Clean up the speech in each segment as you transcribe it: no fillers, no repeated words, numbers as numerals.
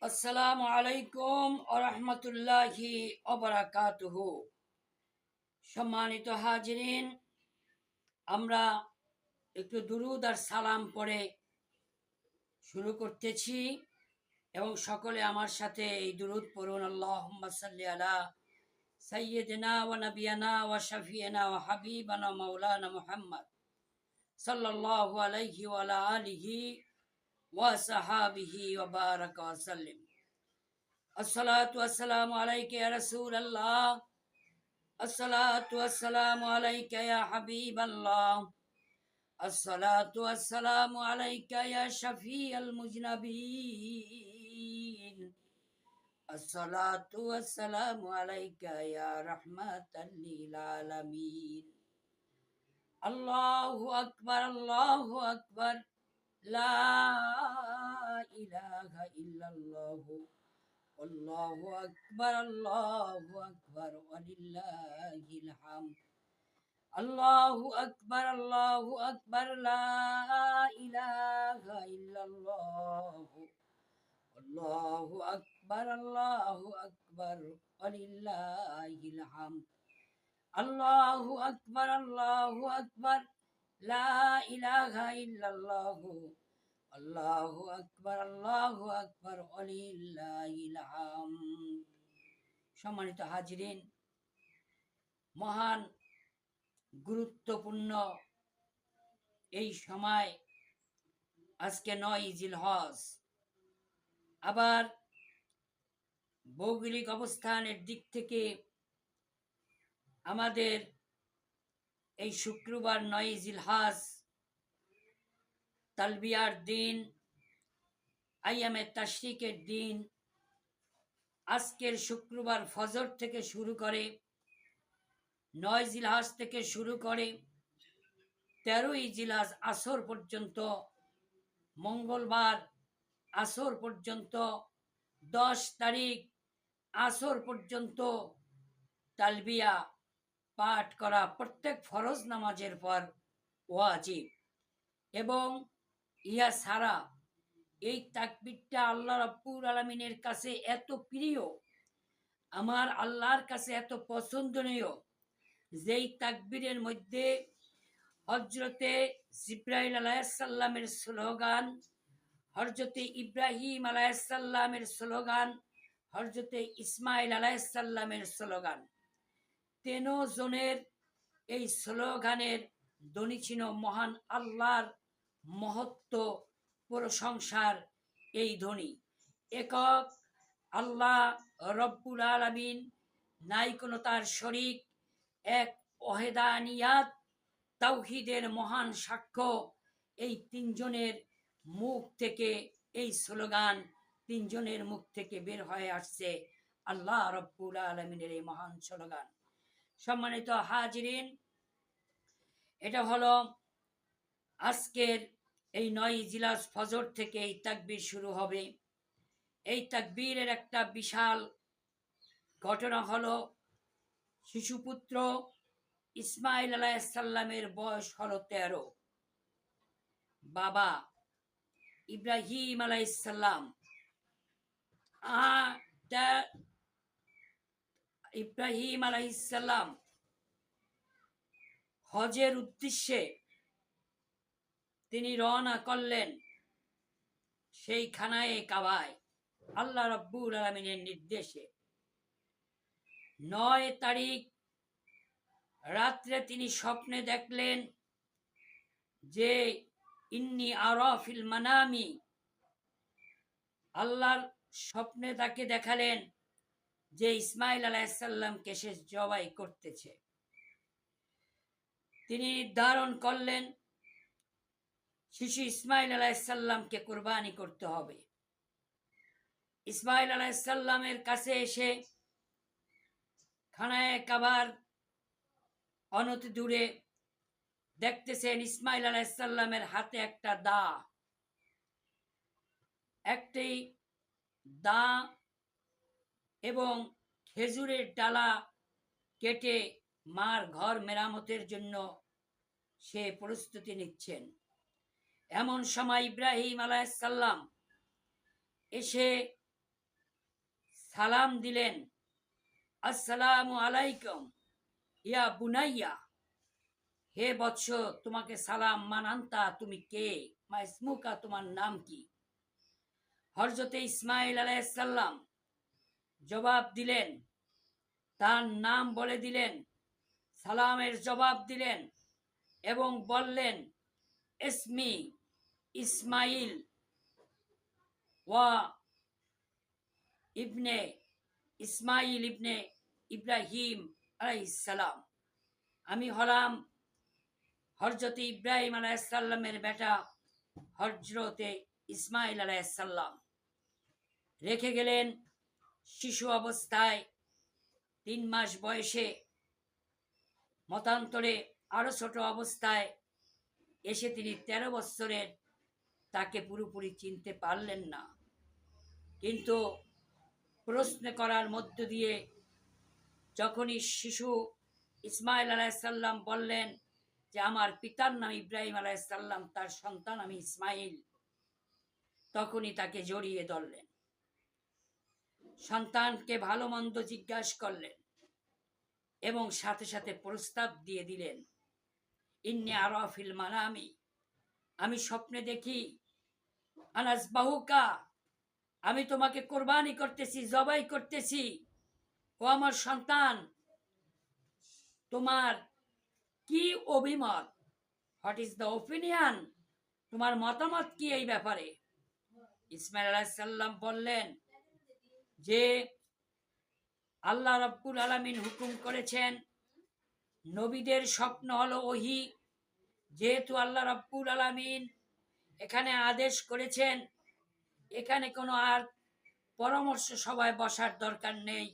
আসসালামু আলাইকুম ওরহমতুল্লাহি ওবারাকাতুহু। সম্মানিত হাজিরিন, আমরা একটু দুরূদ আর সালাম পড়ে শুরু করতেছি এবং সকলে আমার সাথে এই দুরূদ পড়ুন। আল্লাহুম্মা সাল্লি আলা সাইয়্যিদিনা ওয়া নাবিয়ানা ওয়া শাফিয়ানা ওয়া হাবিবানা মাওলানা মুহাম্মদ সাল্লাল্লাহু আলাইহি ওয়া আলা আলিহি ওয়া সাহাবিহি ওয়া বারাকা ওয়া সাল্লিম। अस्सलातु वस्सलामु अलैका या रसूल अल्लाह, अस्सलातु वस्सलामु अलैका या हबीब अल्लाह, अस्सलातु वस्सलामु अलैका या शफी अल मुजनबीन, अस्सलातु वस्सलामु अलैका या रहमतल लिल आलमीन। अल्लाहु अकबर ला इलाहा इल्लल्लाह, अल्लाहु अकबर वलिल्लाहिल हम्द। अल्लाहु अकबर ला इलाहा इल्लल्लाह, अल्लाहु अकबर वलिल्लाहिल हम्द। अल्लाहु अकबर ला इलाहा इल्लल्लाह, अल्लाहु अकबर वलिल्लाहिल हामद। সম্মানিত হাজিরিন, মহান গুরুত্বপূর্ণ এই সময়, আজকে 9 জিলহজ। আবার ভৌগোলিক অবস্থানের দিক থেকে আমাদের এই শুক্রবার 9 জিলহজ তালবিয়ার দিন, আইয়ামে তাশরিকের দিন। আজকের শুক্রবার ফজর থেকে শুরু করে 9 জিলহজ থেকে শুরু করে 13 জিলহজ আসর পর্যন্ত, মঙ্গলবার আসর পর্যন্ত, 10 তারিখ আসর পর্যন্ত তালবিয়া পাঠ করা প্রত্যেক ফরজ নামাজের পর ওয়াজিব। এবং ইহা ছাড়া এই তাকবীরটা আল্লাহ রাব্বুল আলামিনের কাছে এত প্রিয়, আমার আল্লাহর কাছে এত পছন্দনীয়, যেই তাকবীরের মধ্যে হযরতে জিবরাইল আলাইহিস সালামের স্লোগান, হযরতে ইব্রাহিম আলাইহিস সালামের স্লোগান, হযরতে ইসমাইল আলাইহিস সালামের স্লোগান, তিনজনের এই স্লোগানের ধ্বনি ছিল মহান আল্লাহর মহত্ব প্রশংসার এই ধ্বনি। একক আল্লাহ রব্বুল আলামিন, নাই কোনো তার শরীক, এক ওয়াহদানিয়াত তাওহীদের মহান সাক্ষ্য। এই তিনজনের মুখ থেকে এই স্লোগান, তিনজনের মুখ থেকে বের হয়ে আসছে আল্লাহ রব্বুল আলামিনের এই মহান স্লোগান। সম্মানিত হাজিরিন, এটা হলো আজকের এই 9 জিলহজ ফজর থেকে এই তাকবীর শুরু হবে। এই তাকবীরের একটা বিশাল ঘটনা হলো, শিশুপুত্র ইসমাইল আলাইহিস সালামের বয়স হলো 13। বাবা ইব্রাহিম আলাইহিস সালাম ইব্রাহিম আলাইহিস সালাম হজের উদ্দেশ্যে তিনি রওনা করলেন সেই খানায়ে কাবায় আল্লাহ রাব্বুল আলামিনের নির্দেশে। 9 তারিখ রাত্রে তিনি স্বপ্নে দেখলেন যে ইন্নী আরা ফিল মানামি, আল্লাহর স্বপ্নে তাকে দেখালেন যে ইসমাইল আলাইহিস সালামকে সে জবাই করতেছে। তিনি নির্ধারণ করলেন শিশু ইসমাইল আলাইহিস সালামকে কুরবানি করতে হবে। ইসমাইল আলাইহিস সালামের কাছে এসে খানায়ে কাবার অনতি দূরে দেখতেছেন ইসমাইল আলাইহিস সালামের হাতে একটা দা, একটি দা এবং খেজুরের ডালা কেটে মার ঘর মেরামতের জন্য সে প্রস্তুতি নিচ্ছেন। এমন সময় ইব্রাহিম আলাইহিস সালাম এসে সালাম দিলেন, আসসালামু আলাইকুম ইয়া বুনাইয়া, হে বৎস, তোমাকে সালাম। মানান্তা, তুমি কে? মা ইসমুকা, তোমার নাম কি? হযরতে ইসমাঈল আলাইহিস সালাম জবাব দিলেন, তার নাম বলে দিলেন, সালামের জবাব দিলেন এবং বললেন, ইসমি ইসমাইল ওয়া ইবনে ইসমাইল ইবনে ইব্রাহিম আলাইহিস সালাম, আমি হলাম হযরতে ইব্রাহিম আলাইহিস সালামের বেটা হযরতে ইসমাইল আলাইহিস সালাম। রেখে গেলেন শিশু অবস্থায় 3 মাস বয়সে, মতান্তরে আরো ছোট অবস্থায় এসে তিনি 13 বছরের, তাকে পুরোপুরি চিনতে পারলেন না। কিন্তু প্রশ্ন করার মধ্য দিয়ে যখনই শিশু ইসমাইল আলাইহিস সালাম বললেন যে আমার পিতার নাম ইব্রাহিম আলাইহিস সালাম, তার সন্তান আমি ইসমাইল, তখনই তাকে জড়িয়ে ধরলেন, সন্তানকে ভালো মন্দ জিজ্ঞাসা করলেন এবং সাথে সাথে প্রস্তাব দিয়ে দিলেন, ইন্নী আরা ফিল মানামি, আমি স্বপ্নে দেখি, আনাস বাহুকা, আমি তোমাকে কোরবানি করতেছি, জবাই করতেছি। ও আমার সন্তান, তোমার কি অভিমত? What is the opinion? তোমার মতামত কি এই ব্যাপারে? ইসমাইল আলাইহিস সালাম বললেন যে আল্লাহ রাব্বুল আলামিন হুকুম করেছেন, নবীদের স্বপ্ন হলো ওহী। যেহেতু আল্লাহ রাব্বুল আলামিন এখানে আদেশ করেছেন, এখানে কোনো আর পরামর্শ সভায় বসার দরকার নেই।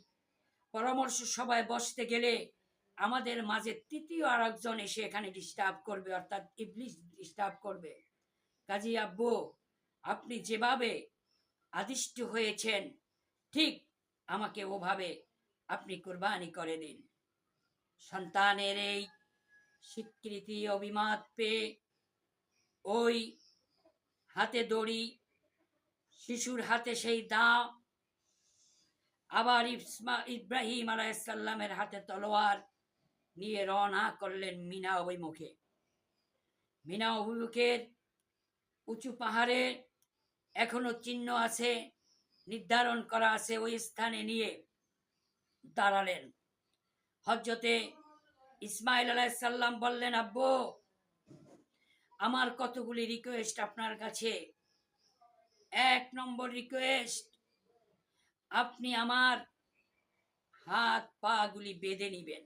পরামর্শ সভায় বসতে গেলে আমাদের মাঝে তৃতীয় আর একজন এসে এখানে ডিস্টার্ব করবে, অর্থাৎ ইবলিস ডিস্টার্ব করবে। কাজী আব্বু, আপনি যেভাবে আদিষ্ট হয়েছেন ঠিক আমাকে ওভাবে আপনি কুরবানি করে দিন। সন্তানের এই স্বীকৃতি অভিমত পেয়ে ওই হাতে দড়ি, শিশুর হাতে সেই দা, আবার ইব্রাহিম আলাইহিস সালামের হাতে তলোয়ার নিয়ে রওনা করলেন মিনা অভিমুখে। মিনা অভিমুখের উঁচু পাহাড়ে এখনো চিহ্ন আছে, নির্ধারণ করা আছে, ওই স্থানে নিয়ে দাঁড়ালেন। হযরতে ইসমাইল আলাইহিস সালাম বললেন, আব্বু, আমার কতগুলি রিকোয়েস্ট আপনার কাছে। 1 নম্বর রিকোয়েস্ট, আপনি আমার হাত পা গুলি বেঁধে নিবেন,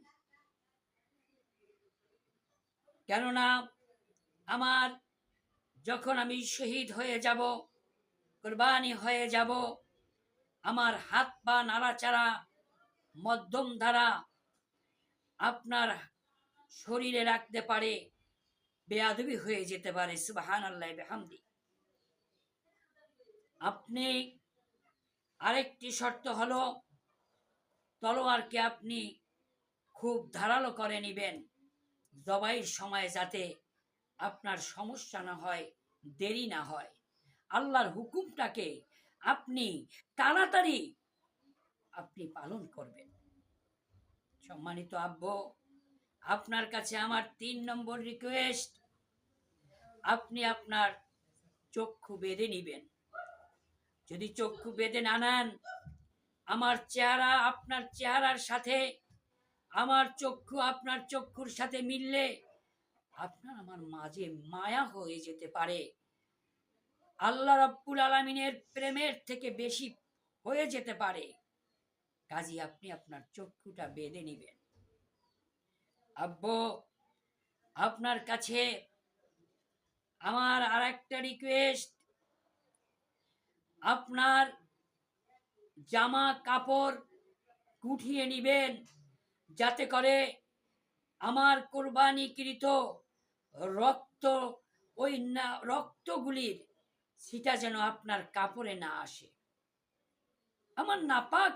কেননা আমার যখন আমি শহীদ হয়ে যাব, কুরবানি হয়ে যাব, আমার হাত পা নাড়াচাড়া মধ্যম ধারা আপনার শরীরে রাখতে পারে, বেয়াদবি হয়ে যেতে পারে। সুবহানাল্লাহ বিহামদি। আপনি আরেকটি শর্ত হলো, তলোয়ারকে আপনি খুব ধারালো করে নিবেন, জবাইয়ের সময় যাতে আপনার সমস্যা না হয়, দেরি না হয়। আল্লাহর হুকুমটাকে আপনি তাড়াতাড়ি আপনি পালন করবেন। সম্মানিত আব্বু, আপনার কাছে আমার 3 নম্বর রিকোয়েস্ট, আপনি আপনার চক্ষু বেঁধে নিবেন। যদি চক্ষু বেঁধে না নেন, আমার চেহারা আপনার চেহারার সাথে, আমার চক্ষু আপনার চক্ষুর সাথে মিললে আপনার আমার মাঝে মায়া হয়ে যেতে পারে, আল্লাহ রাব্বুল আলামিনের প্রেমের থেকে বেশি হয়ে যেতে পারে। কাজী আপনি আপনার চক্ষুটা বেঁধে নিবেন। আব্বু, আপনার কাছে আমার আরেকটা রিকোয়েস্ট, আপনার জামা কাপড় গুটিয়ে নিবেন, যাতে করে আমার কোরবানিকৃত রক্ত, ওই রক্তগুলির ছিটা যেন আপনার কাপড়ে না আসে। আমার নাপাক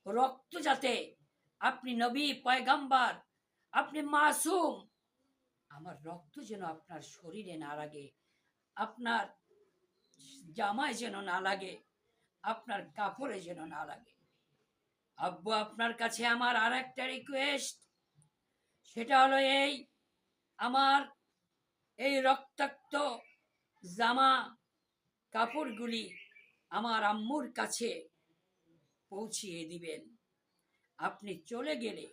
রক্ত যাতে, আপনি নবী পয়গাম্বার, আপনি মাসুম, আমার রক্ত যেন আপনার শরীরে না লাগে, আপনার জামায় যেন না লাগে, আপনার কাপড়ে যেন না লাগে। আব্বু, আপনার কাছে আমার আর একটা রিকোয়েস্ট, সেটা হলো এই, আমার এই রক্তাক্ত জামা কাপড়গুলি আমার আম্মুর কাছে পৌঁছিয়ে দিবেন। আপনি চলে গেলে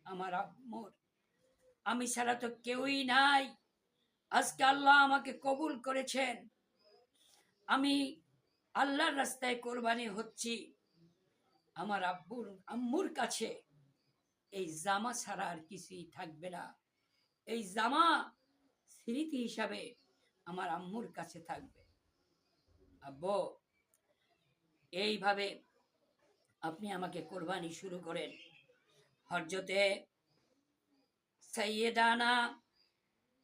আমার আম্মুর, আমি ছাড়া তো কেউই নাই। আজকে আল্লাহ আমাকে কবুল করেছেন, আমি আল্লাহর রাস্তায় কোরবানি হচ্ছি। আমার আম্মুর কাছে এই জামা ছাড়া আর কিছুই থাকবে না। এই জামা স্মৃতি হিসাবে আমার আম্মুর কাছে থাকবে। আব্বু, এইভাবে আপনি আমাকে কোরবানি শুরু করেন। হযরতে সাইয়েদানা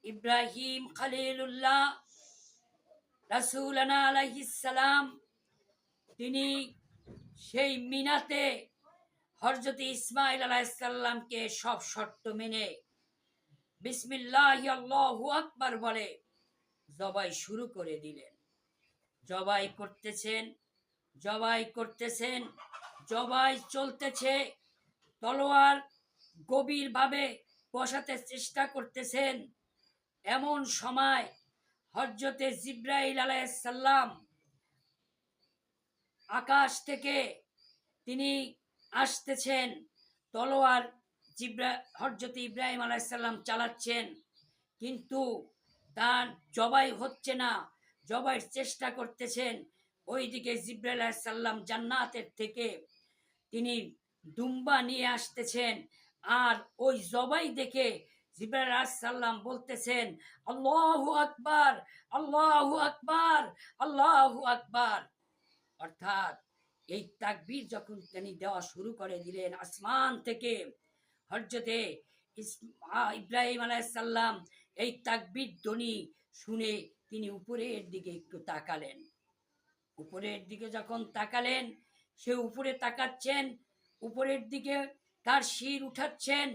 ইব্রাহিম খলিলুল্লাহ রাসূলুনা আলাইহিস সালাম, তিনি সেই মিনাতে হযরতে ইসমাঈল আলাইহিস সালামকে সব শর্ত মেনে বিসমিল্লাহি আল্লাহু আকবার বলে জবাই শুরু করে দিলেন। জবাই করতেছেন, জবাই করতেছেন, জবাই চলতেছে। তলোয়ার গভীরভাবে বসাতে চেষ্টা করতেছেন। এমন সময় হযরতে জিবরাইল আলাইহিস সালাম আকাশ থেকে তিনি আসতেছেন। তলোয়ার হযরতে ইব্রাহিম আলাইহিস সালাম চালাচ্ছেন, কিন্তু তার জবাই হচ্ছে না। জবাইয়ের চেষ্টা করতেছেন। ওইদিকে জিবরাইল আলাইহিস সালাম জান্নাতের থেকে তিনি দুম্বা নিয়ে আসতেছেন। আর ওই জবাই দেখে জিবরাইল আলাইহিস সালাম বলতেছেন, আল্লাহু আকবার, আল্লাহু আকবার, আল্লাহু আকবার। অর্থাৎ এই তাকবীর যখন তিনি দেওয়া শুরু করে দিলেন, আসমান থেকে হযরতে ইব্রাহিম আলাইহিস সালাম এই তাকবীর ধ্বনি শুনে তিনি উপরের দিকে একটু তাকালেন। উপরের দিকে যখন তাকালেন, সে উপরে তাকাচ্ছেন, উপরের দিকে তার শির উঠাচ্ছেন।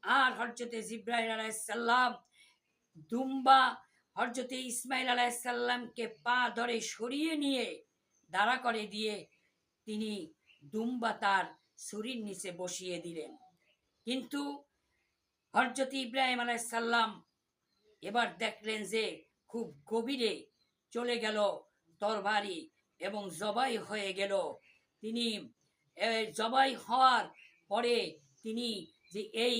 আর হযরতে জিবরাইল আলাইহিস সালাম দুম্বা হযরতে ইসমাঈল আলাইহিস সালামকে পা ধরে সরিয়ে নিয়ে দাঁড়া করে দিয়ে তিনি দুম্বা তার ছুরির নিচে বসিয়ে দিলেন। কিন্তু হযরতে ইব্রাহিম আলাইহিস সালাম এবার দেখলেন যে খুব গভীরে চলে গেল তরবারি এবং জবাই হয়ে গেল। তিনি জবাই হওয়ার পরে তিনি যে এই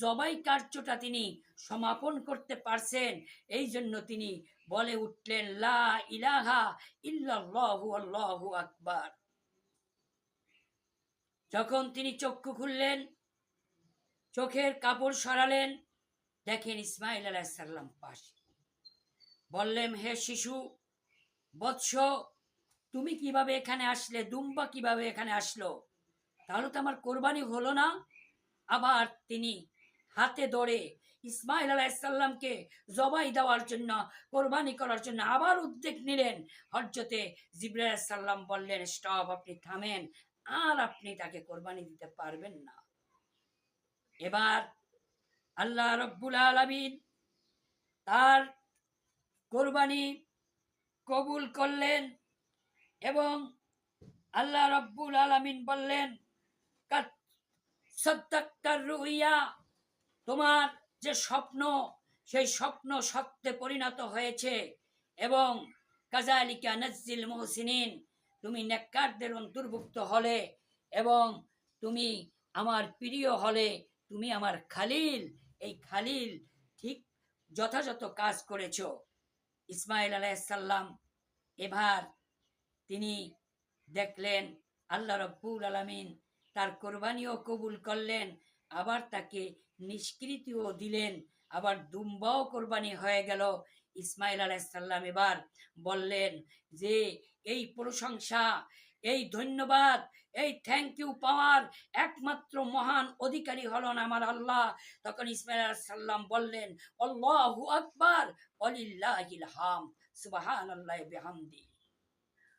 জবাই কার্যটা তিনি সমাপন করতে পারছেন, এই জন্য তিনি বলে উঠলেন, লা ইলাহা ইল্লাল্লাহু আল্লাহু আকবার। যখন তিনি চক্ষু খুললেন, চোখের কাপড় সরালেন, দেখেন ইসমাঈল আলাইহিস সালাম পাশে। বললেন, হে শিশু বৎস, তুমি কিভাবে এখানে আসলে? দুম্বা কিভাবে এখানে আসলো? তাহলে তো আমার কোরবানি হলো না। আবার তিনি হাতে ধরে ইসমাঈল আলাইহিস সালামকে জবাই দেওয়ার জন্য, কোরবানি করার জন্য আবার উদ্যোগ নিলেন। হযরতে জিবরাইল আলাইহিস সালাম বললেন, স্টপ, আপনি থামেন, আর আপনি তাকে কোরবানি দিতে পারবেন না। এবার আল্লাহ রাব্বুল আলামিন তার কোরবানি কবুল করলেন এবং আল্লাহ রাব্বুল আলামিন বললেন, কাদ সাদ্দাক্তার রুইয়া, তোমার যে স্বপ্ন, সেই স্বপ্ন সত্যে পরিণত হয়েছে। এবং কাযালিকা নাজ্জিল মুহসিনিন, তুমি নেককারদের অন্তর্ভুক্ত হলে এবং তুমি আমার প্রিয় হলে, তুমি আমার খালিল। এই খালিল ঠিক যথাযথ কাজ করেছ। ইসমাঈল আলাইহিস সালাম এবার তিনি দেখলেন আল্লাহ রাব্বুল আলামিন তার কোরবানিও কবুল করলেন, আবার তাকে নিষ্কৃতিও দিলেন, আবার দুম্বাও কোরবানি হয়ে গেল। ইসমাঈল আলাইহিস সালাম এবার বললেন যে এই প্রশংসা, এই ধন্যবাদ, এই থ্যাংক ইউ পাওয়ার একমাত্র মহান অধিকারী হলেন আমার আল্লাহ। তখন ইসমাঈল আলাইহিস সালাম বললেন, আল্লাহু আকবার ওয়ালিল্লাহিল হামদ, সুবহানাল্লাহি বিহামদি।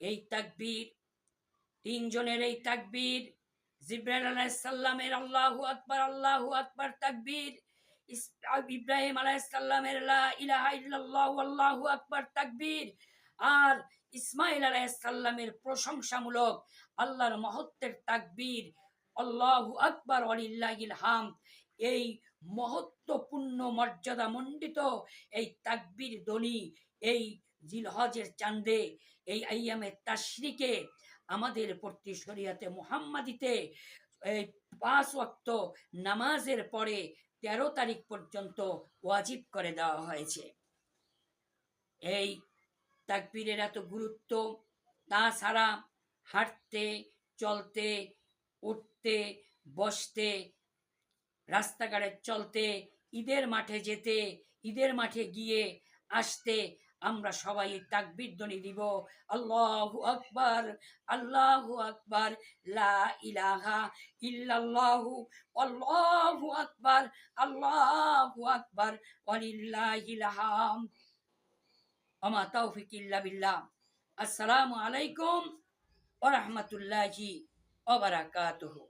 এই তাকবীর, তিনজনের এই তাকবীর, জিবরাইল আলাইহিস সালামের আল্লাহু আকবার, আল্লাহু আকবার তাকবীর, ইব্রাহিম আলাইহিস সালামের লা ইলাহা ইল্লাল্লাহু আল্লাহু আকবার তাকবীর, আর ইসমাঈল আলাইহিস সালামের প্রশংসামূলক আল্লাহর মহত্বের তাকবীর আল্লাহু আকবার ওয়ালিল্লাহিল হামদ, এই মহত্বপূর্ণ মর্যাদা মণ্ডিত এই তাকবীর ধ্বনি এই জিলহজের চাঁদে, এই আইয়ামে তাশরিকে আমাদের প্রতি শরিয়াতে মুহাম্মাদিতে এই 5 ওয়াক্ত নামাজের পরে 13 তারিখ পর্যন্ত ওয়াজিব করে দেওয়া হয়েছে। এই তাকবীরের এত গুরুত্ব, তাছাড়া হাঁটতে, চলতে, উঠতে, বসতে, রাস্তাঘাটে চলতে, ঈদের মাঠে যেতে, ঈদের মাঠে গিয়ে আসতে আমরা সবাই তাকবীর ধ্বনি দিব, আল্লাহু আকবার, আল্লাহু আকবার, লা ইলাহা ইল্লাল্লাহু, আল্লাহু আকবার, আল্লাহু আকবার, ওয়ালিল্লাহিল হামদ। ওমা তাওফিক ইল্লা বিল্লাহ। আসসালামু আলাইকুম ওয়া রাহমাতুল্লাহি ওয়া বারাকাতুহু।